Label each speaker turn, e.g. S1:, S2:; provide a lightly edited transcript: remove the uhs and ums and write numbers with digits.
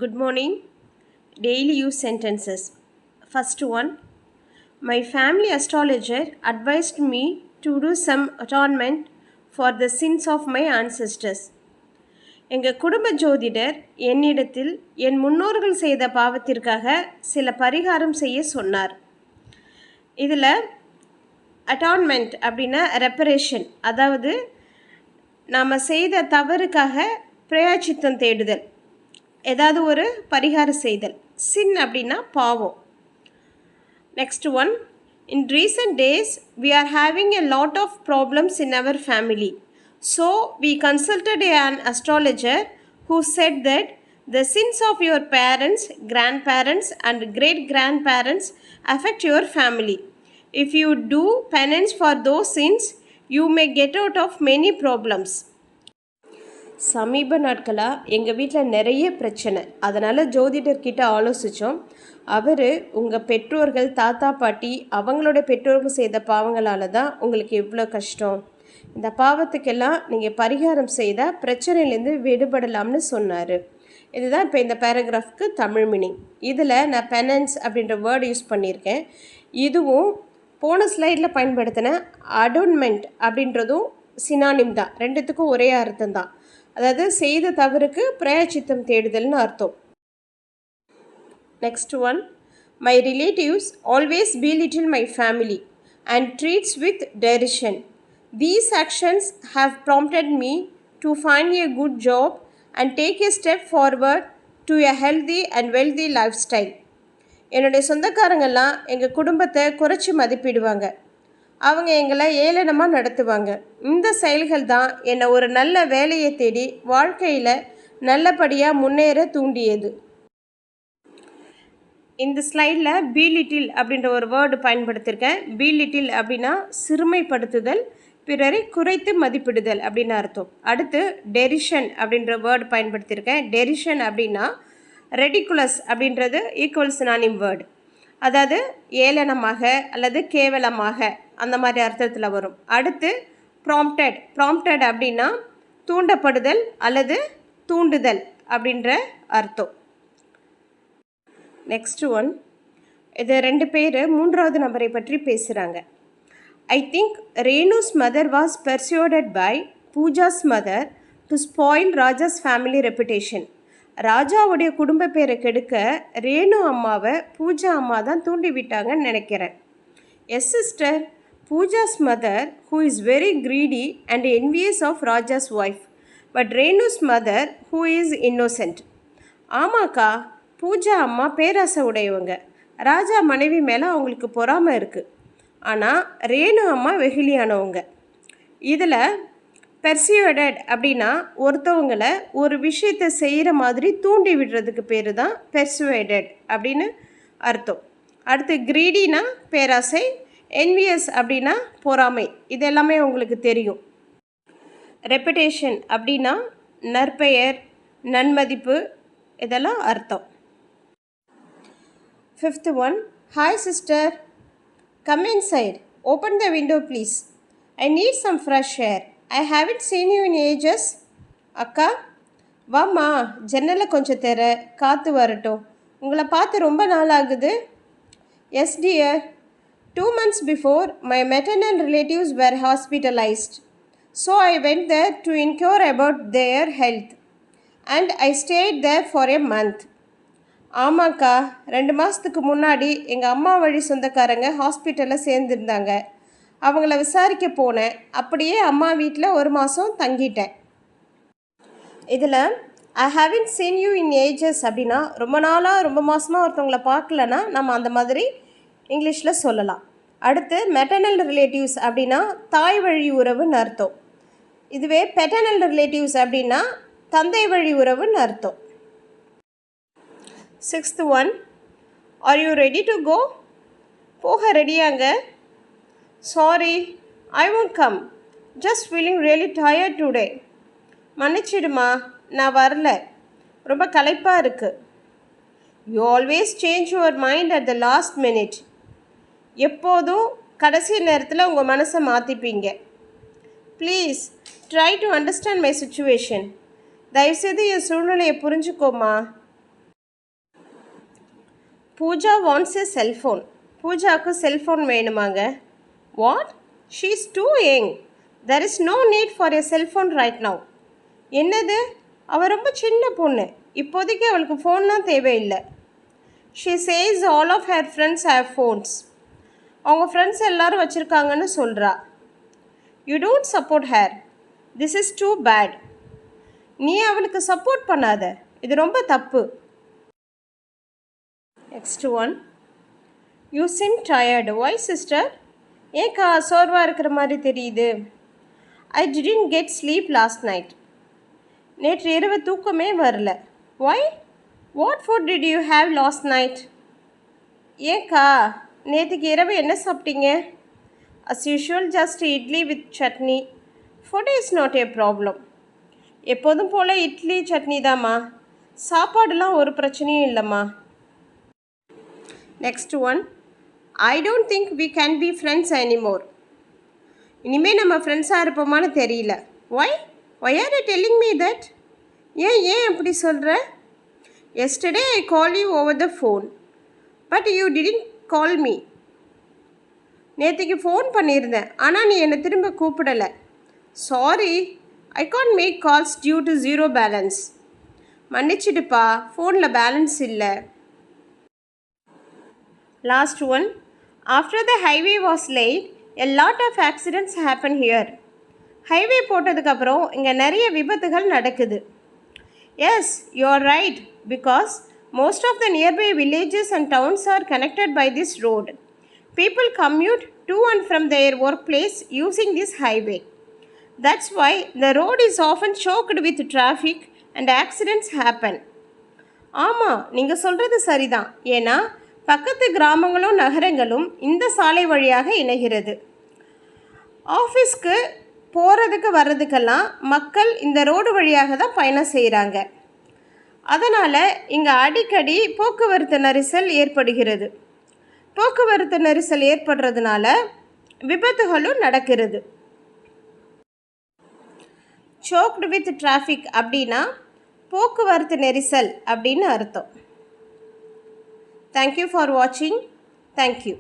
S1: Good morning. Daily use sentences. First one. My family astrologer advised me to do some atonement for the sins of my ancestors. எங்கள் குடும்ப ஜோதிடர் என்னிடத்தில் என் முன்னோர்கள் செய்த பாவத்திற்காக சில பரிகாரம் செய்ய சொன்னார். இதில் அட்டான்மெண்ட் அப்படின்னா ரெப்பரேஷன், அதாவது நாம் செய்த தவறுக்காக பிரயாச்சித்தம் தேடுதல், ஏதாவது ஒரு பரிகாரம் செய்தல். சின் அப்படின்னா பாவம். Next one. In recent days, we are having a lot of problems in our family. So, we consulted an astrologer who said that the sins of your parents, grandparents and great-grandparents affect your family. If you do penance for those sins, you may get out of many problems. சமீப நாட்களாக எங்கள் வீட்டில் நிறைய பிரச்சனை, அதனால் ஜோதிடர்கிட்ட ஆலோசித்தோம். அவர் உங்கள் பெற்றோர்கள், தாத்தா பாட்டி, அவங்களோட பெற்றோர்கள் செய்த பாவங்களால் தான் உங்களுக்கு இவ்வளோ கஷ்டம். இந்த பாவத்துக்கெல்லாம் நீங்கள் பரிகாரம் செய்தால் பிரச்சனையிலேருந்து விடுபடலாம்னு சொன்னார். இதுதான் இப்போ இந்த பேராகிராஃப்க்கு தமிழ் மீனிங். இதில் நான் பெனன்ஸ் அப்படின்ற வேர்டு யூஸ் பண்ணியிருக்கேன். இதுவும் போன ஸ்லைடில் பயன்படுத்தின அடோன்மெண்ட் அப்படின்றதும் சினானிம் தான். ரெண்டுத்துக்கும் ஒரே அர்த்தம் தான். அதாவது செய்த தவறுக்கு பிரயாச்சித்தம் தேடுதல்னு அர்த்தம். Next one. My relatives always belittle my family and treats with derision. These actions have prompted me to find a good job and take a step forward to a healthy and wealthy lifestyle. என்னுடைய சொந்தக்காரங்கெல்லாம் எங்கள் குடும்பத்தை குறைச்சி மதிப்பிடுவாங்க. அவங்க எங்களை ஏளனமாக நடத்துவாங்க. இந்த செயல்கள் தான் என்னை ஒரு நல்ல வேலையை தேடி வாழ்க்கையில் நல்லபடியாக முன்னேற தூண்டியது. இந்த ஸ்லைடில் belittle அப்படின்ற ஒரு வேர்டு பயன்படுத்தியிருக்கேன். belittle அப்படின்னா சிறுமைப்படுத்துதல், பிறரை குறைத்து மதிப்பிடுதல் அப்படின்னு அர்த்தம். அடுத்து டெரிஷன் அப்படின்ற வேர்டு பயன்படுத்தியிருக்கேன். டெரிஷன் அப்படின்னா ரெடிகுலஸ் அப்படின்றது ஈக்குவல் சினானிம் வேர்டு, அதாவது ஏளனமாக அல்லது கேவலமாக அந்த மாதிரி அர்த்தத்தில் வரும். அடுத்து ப்ராம்ப்டட் அப்படின்னா தூண்டப்படுதல் அல்லது தூண்டுதல் அப்படின்ற அர்த்தம். Next one. இது ரெண்டு பேர் மூன்றாவது நபரை பற்றி பேசுகிறாங்க. I think Renu's mother was persuaded by Pooja's mother to spoil Raja's family reputation. ராஜாவுடைய குடும்ப பேரை கெடுக்க ரேணு அம்மாவை பூஜா அம்மா தான் தூண்டிவிட்டாங்கன்னு நினைக்கிறேன். Yes sister, Pooja's mother who is very greedy and envious of Raja's wife, but Renu's mother who is innocent. ஆமாக்கா, பூஜா அம்மா பேராசை உடையவங்க. ராஜா மனைவி மேலே அவங்களுக்கு பொறாமை இருக்குது. ஆனால் ரேணு அம்மா வெகுளியானவங்க. இதில் பெர்சியூடட் அப்படின்னா ஒருத்தவங்களை ஒரு விஷயத்தை செய்கிற மாதிரி தூண்டி விடுறதுக்கு பேர் தான் பெர்சுவேடட் அப்படின்னு அர்த்தம். அடுத்து கிரீடினா பேராசை, என்வியஸ் அப்படின்னா பொறாமை. இது எல்லாமே உங்களுக்கு தெரியும். ரெப்புடேஷன் அப்படின்னா நற்பெயர், நன்மதிப்பு, இதெல்லாம் அர்த்தம். Fifth one. Hi sister, come inside, open the window please, I need some fresh air, I haven't seen you in ages. அக்கா வாம்மா, ஜன்னலை கொஞ்சம் தெர, காற்று வரட்டும், உங்களை பார்த்து ரொம்ப நாள் ஆகுது. S dear, 2 months before my maternal relatives were hospitalized, so I went there to inquire about their health and I stayed there for a month. ஆமாக்கா, 2 மாதத்துக்கு முன்னாடி எங்கள் அம்மா வழி சொந்தக்காரங்க ஹாஸ்பிட்டலில் சேர்ந்துருந்தாங்க. அவங்கள விசாரிக்க போனேன். அப்படியே அம்மா வீட்டில் 1 மாதம் தங்கிட்டேன். இதில் I haven't seen you in ages அப்படின்னா ரொம்ப நாளாக ரொம்ப மாதமாக ஒருத்தவங்களை பார்க்கலன்னா நம்ம அந்த மாதிரி இங்கிலீஷில் சொல்லலாம். அடுத்து மெட்டர்னல் ரிலேட்டிவ்ஸ் அப்படின்னா தாய் வழி உறவுன்னு அர்த்தம். இதுவே பெட்டர்னல் ரிலேட்டிவ்ஸ் அப்படின்னா தந்தை வழி உறவுன்னு அர்த்தம். Sixth one. Are you ready to go? போக ரெடியாங்க. Sorry, I won't come, just feeling really tired today. மன்னிச்சிடுமா, நான் வரல, ரொம்ப களைப்பாக இருக்குது. You always change your mind at the last minute. எப்போதும் கடைசி நேரத்தில் உங்கள் மனசை மாற்றிப்பீங்க. Please try to understand my situation. தயவுசெய்து என் சூழ்நிலையை புரிஞ்சுக்கோமா. Pooja wants a cellphone. பூஜாவுக்கு செல்ஃபோன் வேணுமாங்க. What? She is too young. There is no need for a cellphone right now. என்னது? அவள் ரொம்ப சின்ன பொண்ணு, இப்போதைக்கு அவளுக்கு ஃபோன்லாம் தேவையில்லை. She says all of her friends have phones. அவங்க ஃப்ரெண்ட்ஸ் எல்லோரும் வச்சுருக்காங்கன்னு சொல்கிறா. You don't support her. This is too bad. நீ அவளுக்கு சப்போர்ட் பண்ணாத, இது ரொம்ப தப்பு. Next one. You seem tired. Why sister? ஏக்கா சோர்வாக இருக்கிற மாதிரி தெரியுது. I didn't get sleep last night. நேற்று இரவு தூக்கமே வரல. Why? What food did you have last night? ஏக்கா நேற்றுக்கு இரவு என்ன சாப்பிட்டீங்க? As usual just idli with chutney. Food is not a problem. எப்போதும் போல் இட்லி சட்னி தாம்மா, சாப்பாடுலாம் ஒரு பிரச்சனையும் இல்லைம்மா. Next one. I don't think we can be friends anymore. இனிமேல் நம்ம ஃப்ரெண்ட்ஸாக இருப்போமான்னு தெரியல. Why? Why are you telling me that? ஏன் அப்படி சொல்கிற? Yesterday I call you over the phone but you didn't call me. நேற்றுக்கு ஃபோன் பண்ணியிருந்தேன், ஆனால் நீ என்னை திரும்ப கூப்பிடலை. Sorry, I can't make calls due to zero balance. மன்னிச்சிடுப்பா, ஃபோனில் பேலன்ஸ் இல்லை. Last one. After the highway was laid a lot of accidents happen here. Highway போட்டதுக்கப்புறம் இங்கே நிறைய விபத்துகள் நடக்குது. Yes, you are right, because most of the nearby villages and towns are connected by this road. People commute to and from their workplace using this highway. That's why the road is often choked with traffic and accidents happen. ஆமாம், நீங்கள் சொல்கிறது சரிதான். ஏன்னா பக்கத்து கிராமங்களும் நகரங்களும் இந்த சாலை வழியாக இணைகிறது. ஆஃபீஸ்க்கு போகிறதுக்கு வர்றதுக்கெல்லாம் மக்கள் இந்த ரோடு வழியாக தான் பயணம் செய்கிறாங்க. அதனால் இங்கே அடிக்கடி போக்குவரத்து நெரிசல் ஏற்படுகிறது. போக்குவரத்து நெரிசல் ஏற்படுறதுனால விபத்துகளும் நடக்கிறது. சோக்டு வித் டிராஃபிக் அப்படின்னா போக்குவரத்து நெரிசல் அப்படின்னு அர்த்தம். தேங்க்யூ ஃபார் வாட்சிங். தேங்க்யூ.